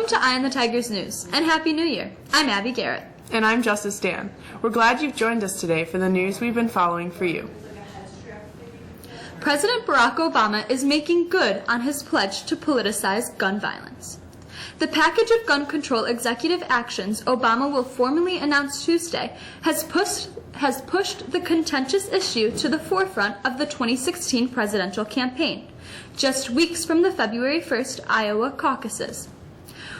Welcome to Eye on the Tigers News, and Happy New Year. I'm Abby Garrett. And I'm Justice Dan. We're glad you've joined us today for the news we've been following for you. President Barack Obama is making good on his pledge to politicize gun violence. The package of gun control executive actions Obama will formally announce Tuesday has pushed the contentious issue to the forefront of the 2016 presidential campaign, just weeks from the February 1st Iowa caucuses.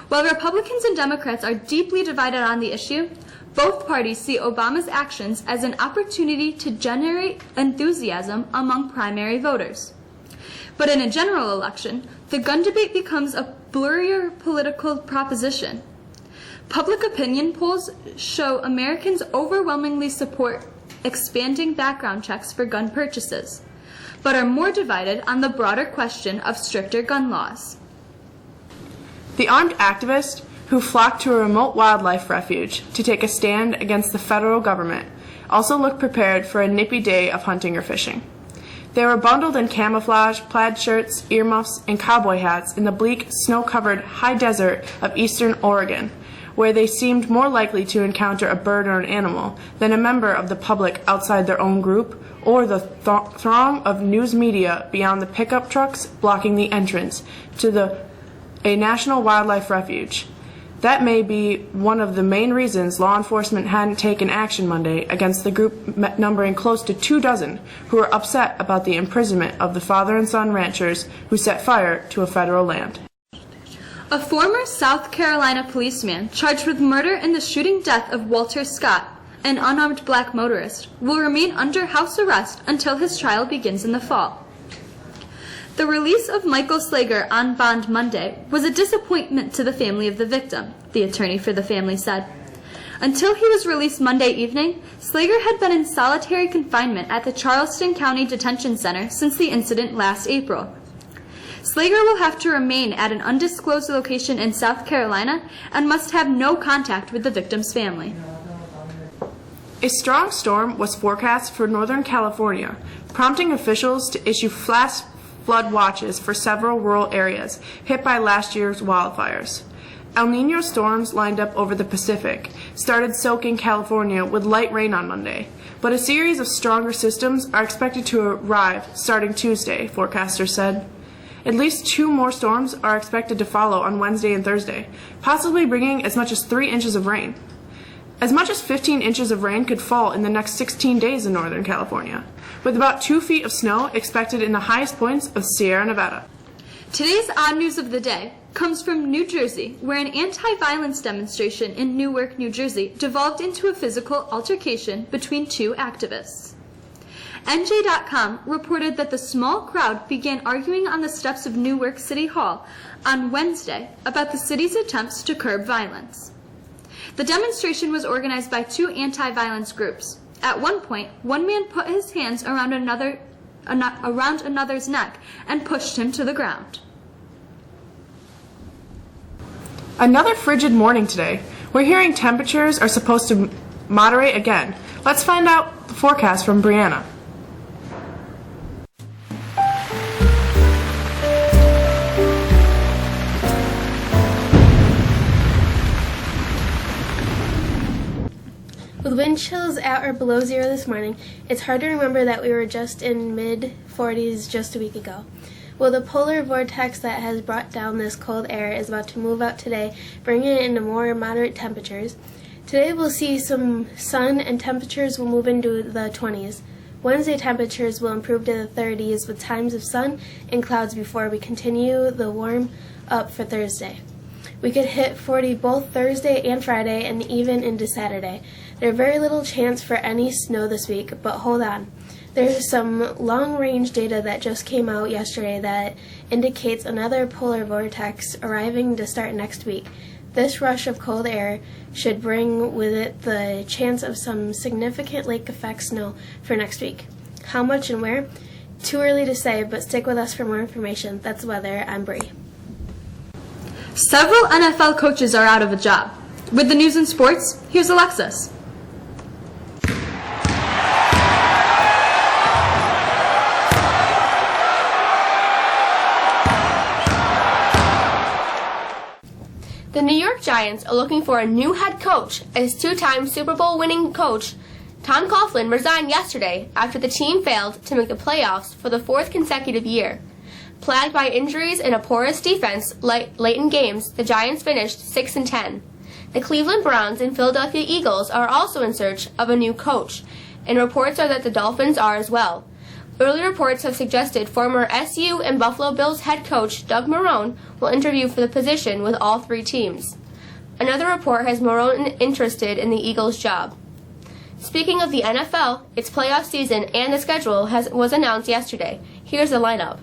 While Republicans and Democrats are deeply divided on the issue, both parties see Obama's actions as an opportunity to generate enthusiasm among primary voters. But in a general election, the gun debate becomes a blurrier political proposition. Public opinion polls show Americans overwhelmingly support expanding background checks for gun purchases, but are more divided on the broader question of stricter gun laws. The armed activists who flocked to a remote wildlife refuge to take a stand against the federal government also looked prepared for a nippy day of hunting or fishing. They were bundled in camouflage, plaid shirts, earmuffs, and cowboy hats in the bleak, snow-covered high desert of eastern Oregon, where they seemed more likely to encounter a bird or an animal than a member of the public outside their own group or the throng of news media beyond the pickup trucks blocking the entrance to a national wildlife refuge. That may be one of the main reasons law enforcement hadn't taken action Monday against the group numbering close to 24 who were upset about the imprisonment of the father and son ranchers who set fire to a federal land. A former South Carolina policeman charged with murder in the shooting death of Walter Scott, an unarmed black motorist, will remain under house arrest until his trial begins in the fall. The release of Michael Slager on bond Monday was a disappointment to the family of the victim, the attorney for the family said. Until he was released Monday evening, Slager had been in solitary confinement at the Charleston County Detention Center since the incident last April. Slager will have to remain at an undisclosed location in South Carolina and must have no contact with the victim's family. A strong storm was forecast for Northern California, prompting officials to issue flash flood watches for several rural areas hit by last year's wildfires. El Niño storms lined up over the Pacific started soaking California with light rain on Monday, but a series of stronger systems are expected to arrive starting Tuesday, forecasters said. At least 2 more storms are expected to follow on Wednesday and Thursday, possibly bringing as much as 3 inches of rain. As much as 15 inches of rain could fall in the next 16 days in Northern California, with about 2 feet of snow expected in the highest points of Sierra Nevada. Today's odd news of the day comes from New Jersey, where an anti-violence demonstration in Newark, New Jersey, devolved into a physical altercation between 2 activists. NJ.com reported that the small crowd began arguing on the steps of Newark City Hall on Wednesday about the city's attempts to curb violence. The demonstration was organized by 2 anti-violence groups. At one point, one man put his hands around another's neck and pushed him to the ground. Another frigid morning today. We're hearing temperatures are supposed to moderate again. Let's find out the forecast from Brianna. With wind chills at or below 0 this morning, it's hard to remember that we were just in mid-40s just a week ago. Well, the polar vortex that has brought down this cold air is about to move out today, bringing it into more moderate temperatures. Today we'll see some sun and temperatures will move into the 20s. Wednesday temperatures will improve to the 30s with times of sun and clouds before we continue the warm up for Thursday. We could hit 40 both Thursday and Friday and even into Saturday. There's very little chance for any snow this week, but hold on. There's some long-range data that just came out yesterday that indicates another polar vortex arriving to start next week. This rush of cold air should bring with it the chance of some significant lake effect snow for next week. How much and where? Too early to say, but stick with us for more information. That's weather. I'm Bree. Several NFL coaches are out of a job. With the news and sports, here's Alexis. The New York Giants are looking for a new head coach as two-time Super Bowl winning coach Tom Coughlin resigned yesterday after the team failed to make the playoffs for the fourth consecutive year. Plagued by injuries and a porous defense late in games, the Giants finished 6-10. The Cleveland Browns and Philadelphia Eagles are also in search of a new coach, and reports are that the Dolphins are as well. Early reports have suggested former SU and Buffalo Bills head coach Doug Marrone will interview for the position with all three teams. Another report has Marrone interested in the Eagles' job. Speaking of the NFL, its playoff season and the schedule was announced yesterday. Here's the lineup.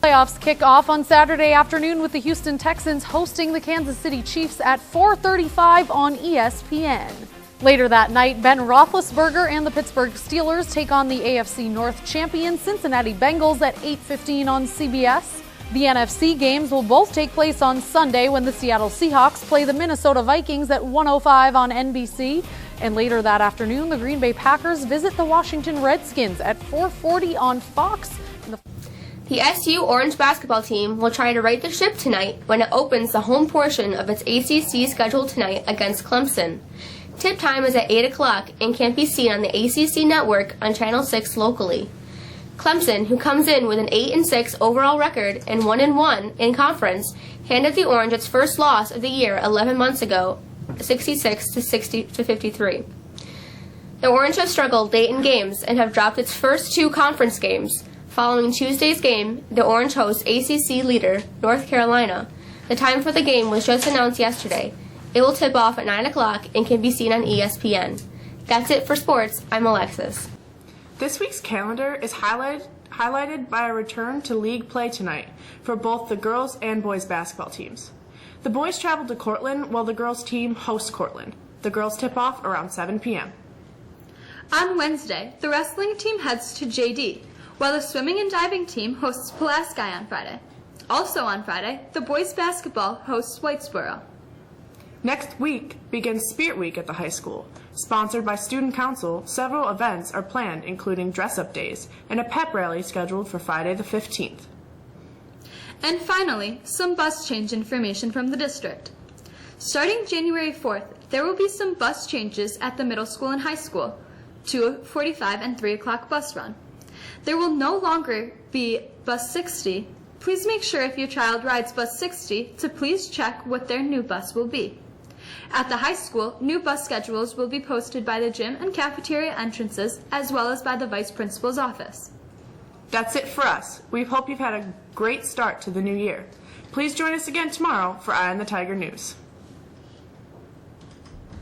Playoffs kick off on Saturday afternoon with the Houston Texans hosting the Kansas City Chiefs at 4:35 on ESPN. Later that night, Ben Roethlisberger and the Pittsburgh Steelers take on the AFC North champion Cincinnati Bengals at 8:15 on CBS. The NFC games will both take place on Sunday when the Seattle Seahawks play the Minnesota Vikings at 1:05 on NBC. And later that afternoon, the Green Bay Packers visit the Washington Redskins at 4:40 on Fox. The SU Orange basketball team will try to right the ship tonight when it opens the home portion of its ACC schedule tonight against Clemson. Tip time is at 8 o'clock and can be seen on the ACC network on Channel 6 locally. Clemson, who comes in with an 8-6 overall record and 1-1 in conference, handed the Orange its first loss of the year 11 months ago, 66-53. The Orange have struggled late in games and have dropped its first two conference games. Following Tuesday's game, the Orange hosts ACC leader North Carolina. The time for the game was just announced yesterday. It will tip off at 9 o'clock and can be seen on ESPN. That's it for sports. I'm Alexis. This week's calendar is highlighted by a return to league play tonight for both the girls and boys basketball teams. The boys travel to Cortland while the girls team hosts Cortland. The girls tip off around 7 p.m. On Wednesday, the wrestling team heads to JD, while the swimming and diving team hosts Pulaski on Friday. Also on Friday, the boys basketball hosts Whitesboro. Next week begins Spirit Week at the high school. Sponsored by Student Council, several events are planned, including dress-up days and a pep rally scheduled for Friday the 15th. And finally, some bus change information from the district. Starting January 4th, there will be some bus changes at the middle school and high school, 2:45 and 3 o'clock bus run. There will no longer be Bus 60. Please make sure if your child rides Bus 60 to please check what their new bus will be. At the high school, new bus schedules will be posted by the gym and cafeteria entrances as well as by the vice principal's office. That's it for us. We hope you've had a great start to the new year. Please join us again tomorrow for Eye on the Tiger News.